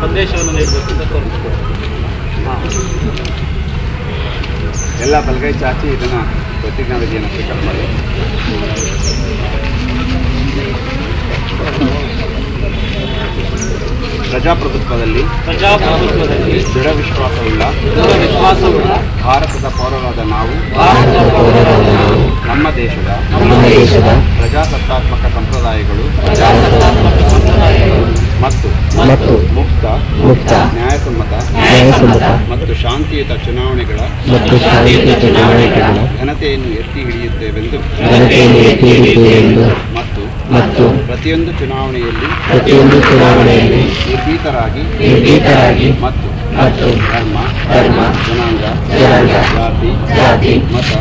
ಸಂದೇಶವನ್ನು ನೀಡಬೇಕು ತೋರಿಸ್ತಾರೆ. ಎಲ್ಲ ಬಲಗೈ ಚಾಚಿ ಇದನ್ನು ಪ್ರತಿಜ್ಞಾವಿಧಿಯನ್ನು ಸ್ವೀಕಾರ ಮಾಡಿ. ಪ್ರಜಾಪ್ರಭುತ್ವದಲ್ಲಿ ದೃಢ ವಿಶ್ವಾಸವುಳ್ಳ ಭಾರತದ ಪೌರರಾದ ನಾವು ನಮ್ಮ ದೇಶದ ಪ್ರಜಾಸತ್ತಾತ್ಮಕ ಸಂಪ್ರದಾಯಗಳು ಮತ್ತು ಮುಕ್ತ ನ್ಯಾಯಸಮ್ಮತ ಮತ್ತು ಶಾಂತಿಯುತ ಚುನಾವಣೆಗಳ ಘನತೆಯನ್ನು ಎತ್ತಿ ಹಿಡಿಯುತ್ತೇವೆಂದು ಮತ್ತು ಪ್ರತಿಯೊಂದು ಚುನಾವಣೆಯಲ್ಲಿ ನಿರ್ಭೀತರಾಗಿ ಮತ್ತು ಧರ್ಮ ಜನಾಂಗ ಜಾತಿ ಮತ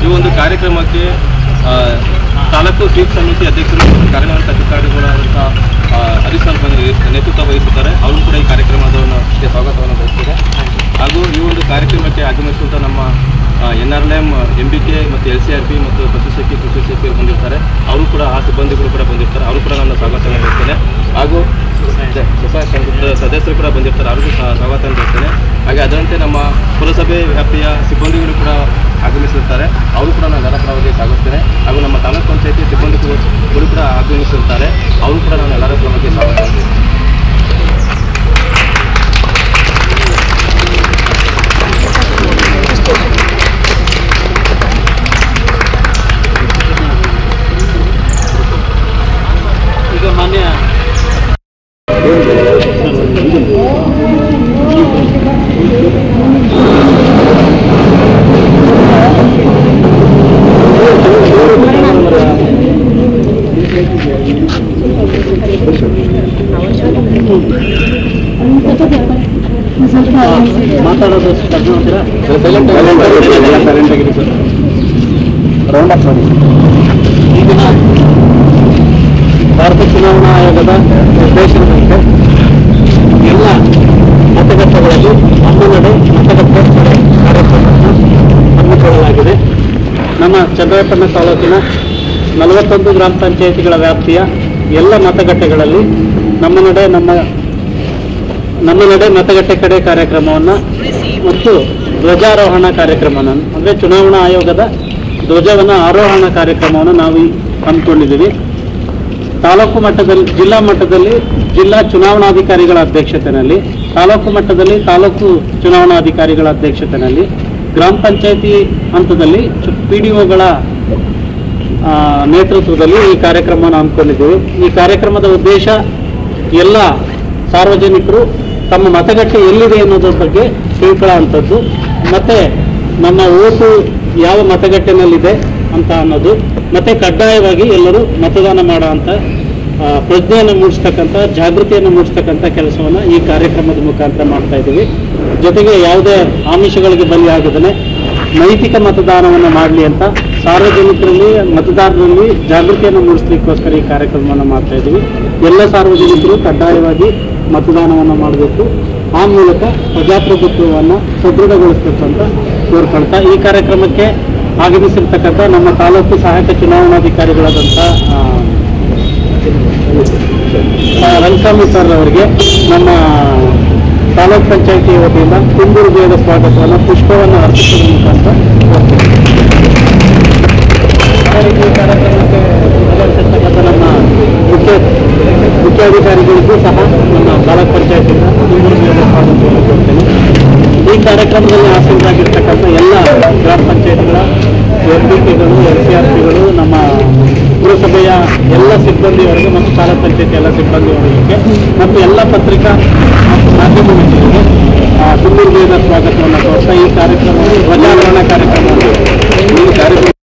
ಈ ಒಂದು ಕಾರ್ಯಕ್ರಮಕ್ಕೆ ತಾಲೂಕು ಸ್ವೀಪ್ ಸಮಿತಿ ಅಧ್ಯಕ್ಷರು ಕಾರ್ಯನಿರ್ವಾಹಕ ಅಧಿಕಾರಿಗಳಾದಂಥ ಹರೀಶ್ ನೇತೃತ್ವ ವಹಿಸುತ್ತಾರೆ. ಅವರು ಕೂಡ ಈ ಕಾರ್ಯಕ್ರಮಕ್ಕೆ ಸ್ವಾಗತವನ್ನು ಬಯಸ್ತಾರೆ. ಹಾಗೂ ಈ ಒಂದು ಕಾರ್ಯಕ್ರಮಕ್ಕೆ ಆಗಮಿಸಿದ ನಮ್ಮ NRLM, MBK ಮತ್ತು LCRP ಮತ್ತು ಪಶುಸಖಿ ಕೃಷಿ ಸಖಿಯರು ಬಂದಿರ್ತಾರೆ. ಅವರು ಕೂಡ ಆ ಸಿಬ್ಬಂದಿಗಳು ಕೂಡ ಬಂದಿರ್ತಾರೆ. ಅವರು ಕೂಡ ನನ್ನ ಸ್ವಾಗತವನ್ನು ಬಯಸ್ತೇನೆ. ಹಾಗೂ ಸ್ವಸಹಾಯ ಸಂಘದ ಸದಸ್ಯರು ಕೂಡ ಬಂದಿರ್ತಾರೆ. ಅವ್ರಿಗೂ ಸ್ವಾಗತ ಬಯಸ್ತೇನೆ. ಹಾಗೆ ಅದರಂತೆ ನಮ್ಮ ಪುರಸಭೆ ವ್ಯಾಪ್ತಿಯ ಸಿಬ್ಬಂದಿಗಳು ಕೂಡ ಆಗಮಿಸಿರ್ತಾರೆ. ಅವರು ಕೂಡ ನಾನು ಎಲ್ಲರ ಪರವಾಗಿ ಸ್ವಾಗತಿಸ್ತೇನೆ. ಹಾಗೂ ನಮ್ಮ ತಾಲೂಕು ಪಂಚಾಯತಿ ಸಿಬ್ಬಂದಿಗಳು ಕೂಡ ಆಗಮಿಸಿರ್ತಾರೆ. ಅವರು ಕೂಡ ನಾನು ಎಲ್ಲರ ಪರವಾಗಿ ಸ್ವಾಗತ. ಈಗ ಮಾನ್ಯ ಮಾತಾಡೋದು ರೌಂಡ್ ಅಪ್ ಮಾಡಿ. ಈಗಿನ ಭಾರತ ಚುನಾವಣಾ ಆಯೋಗದ ನಿರ್ದೇಶನದಂತೆ ಎಲ್ಲ ಮತಗಟ್ಟೆಗಳಲ್ಲಿ ನಮ್ಮ ನಡೆ ಮತಗಟ್ಟೆ ಕಾರ್ಯಕ್ರಮವನ್ನು ಹಮ್ಮಿಕೊಳ್ಳಲಾಗಿದೆ. ನಮ್ಮ ಚನ್ನರಾಯಪಟ್ಟಣ ತಾಲೂಕಿನ 41 ಗ್ರಾಮ ಪಂಚಾಯಿತಿಗಳ ವ್ಯಾಪ್ತಿಯ ಎಲ್ಲ ಮತಗಟ್ಟೆಗಳಲ್ಲಿ ನಮ್ಮ ನಡೆ ಮತಗಟ್ಟೆ ಕಡೆ ಕಾರ್ಯಕ್ರಮವನ್ನು ಮತ್ತು ಧ್ವಜಾರೋಹಣ ಕಾರ್ಯಕ್ರಮವನ್ನು ಅಂದರೆ ಚುನಾವಣಾ ಆಯೋಗದ ಧ್ವಜವನ್ನು ಆರೋಹಣ ಕಾರ್ಯಕ್ರಮವನ್ನು ನಾವು ಹಮ್ಮಿಕೊಂಡಿದ್ದೀವಿ. ತಾಲೂಕು ಮಟ್ಟದಲ್ಲಿ, ಜಿಲ್ಲಾ ಮಟ್ಟದಲ್ಲಿ ಜಿಲ್ಲಾ ಚುನಾವಣಾಧಿಕಾರಿಗಳ ಅಧ್ಯಕ್ಷತೆಯಲ್ಲಿ, ತಾಲೂಕು ಮಟ್ಟದಲ್ಲಿ ತಾಲೂಕು ಚುನಾವಣಾಧಿಕಾರಿಗಳ ಅಧ್ಯಕ್ಷತೆಯಲ್ಲಿ, ಗ್ರಾಮ ಪಂಚಾಯಿತಿ ಹಂತದಲ್ಲಿ PDOಗಳ ನೇತೃತ್ವದಲ್ಲಿ ಈ ಕಾರ್ಯಕ್ರಮವನ್ನು ಹಮ್ಮಿಕೊಂಡಿದ್ದೀವಿ. ಈ ಕಾರ್ಯಕ್ರಮದ ಉದ್ದೇಶ ಎಲ್ಲ ಸಾರ್ವಜನಿಕರು ತಮ್ಮ ಮತಗಟ್ಟೆ ಎಲ್ಲಿದೆ ಅನ್ನೋದ್ರ ಬಗ್ಗೆ ತಿಳ್ಕೊಳ್ಳೋವಂಥದ್ದು, ಮತ್ತು ನಮ್ಮ ಓಟು ಯಾವ ಮತಗಟ್ಟೆನಲ್ಲಿದೆ ಅಂತ ಅನ್ನೋದು, ಮತ್ತು ಕಡ್ಡಾಯವಾಗಿ ಎಲ್ಲರೂ ಮತದಾನ ಮಾಡೋವಂಥ ಪ್ರಜ್ಞೆಯನ್ನು ಮೂಡಿಸ್ತಕ್ಕಂಥ, ಜಾಗೃತಿಯನ್ನು ಮೂಡಿಸ್ತಕ್ಕಂಥ ಕೆಲಸವನ್ನು ಈ ಕಾರ್ಯಕ್ರಮದ ಮುಖಾಂತರ ಮಾಡ್ತಾ ಇದ್ದೀವಿ. ಜೊತೆಗೆ ಯಾವುದೇ ಆಮಿಷಗಳಿಗೆ ಬಲಿಯಾಗದೇ ನೈತಿಕ ಮತದಾನವನ್ನು ಮಾಡಲಿ ಅಂತ ಸಾರ್ವಜನಿಕರಲ್ಲಿ, ಮತದಾರರಲ್ಲಿ ಜಾಗೃತಿಯನ್ನು ಮೂಡಿಸ್ಲಿಕ್ಕೋಸ್ಕರ ಈ ಕಾರ್ಯಕ್ರಮವನ್ನು ಮಾಡ್ತಾ ಇದ್ದೀವಿ. ಎಲ್ಲ ಸಾರ್ವಜನಿಕರು ಕಡ್ಡಾಯವಾಗಿ ಮತದಾನವನ್ನು ಮಾಡಬೇಕು. ಆ ಮೂಲಕ ಪ್ರಜಾಪ್ರಭುತ್ವವನ್ನು ಸದೃಢಗೊಳಿಸಬೇಕು ಅಂತ ಕೋರ್ಕೊಳ್ತಾ ಈ ಕಾರ್ಯಕ್ರಮಕ್ಕೆ ಆಗಮಿಸಿರ್ತಕ್ಕಂಥ ನಮ್ಮ ತಾಲೂಕು ಸಹಾಯಕ ಚುನಾವಣಾಧಿಕಾರಿಗಳಾದಂಥ ರಂಗಸ್ವಾಮಿ ಸರ್ ಅವರಿಗೆ ನಮ್ಮ ತಾಲೂಕ್ ಪಂಚಾಯಿತಿ ವತಿಯಿಂದ ತುಂಬು ಹೃದಯದ ಸ್ವಾಗತವನ್ನು, ಪುಷ್ಪವನ್ನು ಅರ್ಪಿಸುವ ಮುಖಾಂತರ ಈ ಕಾರ್ಯಕ್ರಮಕ್ಕೆ ಆಗಮಿಸಿರ್ತಕ್ಕಂಥ ನಮ್ಮ ಮುಖ್ಯಾಧಿಕಾರಿಗಳಿಗೂ ಸಹ ನಮ್ಮ ತಾಲೂಕ್ ಪಂಚಾಯತಿಯಿಂದ ತುಂಬು ಹೃದಯದ ಸ್ವಾಗತವನ್ನು ಕೊಡ್ತೇನೆ. ಈ ಕಾರ್ಯಕ್ರಮದಲ್ಲಿ ಆಸೀನರಾಗಿರ್ತಕ್ಕಂಥ ಎಲ್ಲ ಗ್ರಾಮ ಪಂಚಾಯತ್ಗಳ MBKಗಳು, LCRPಗಳು, ನಮ್ಮ ಪುರಸಭೆಯ ಎಲ್ಲ ಸಿಬ್ಬಂದಿಯವರಿಗೆ ಮತ್ತು ತಾಲೂಕ್ ಪಂಚಾಯತಿ ಎಲ್ಲ ಸಿಬ್ಬಂದಿಯವರಿಗೆ ಮತ್ತು ಎಲ್ಲ ಪತ್ರಿಕಾ ಮತ್ತು ಮಾಧ್ಯಮ ಮಿತ್ರರಿಗೆ ತುಂಬುರ್ಬೇದ ಸ್ವಾಗತವನ್ನು ಕೋರ್ತಾ ಈ ಕಾರ್ಯಕ್ರಮ ಧ್ವಜಾರೋಹಣ ಕಾರ್ಯಕ್ರಮವನ್ನು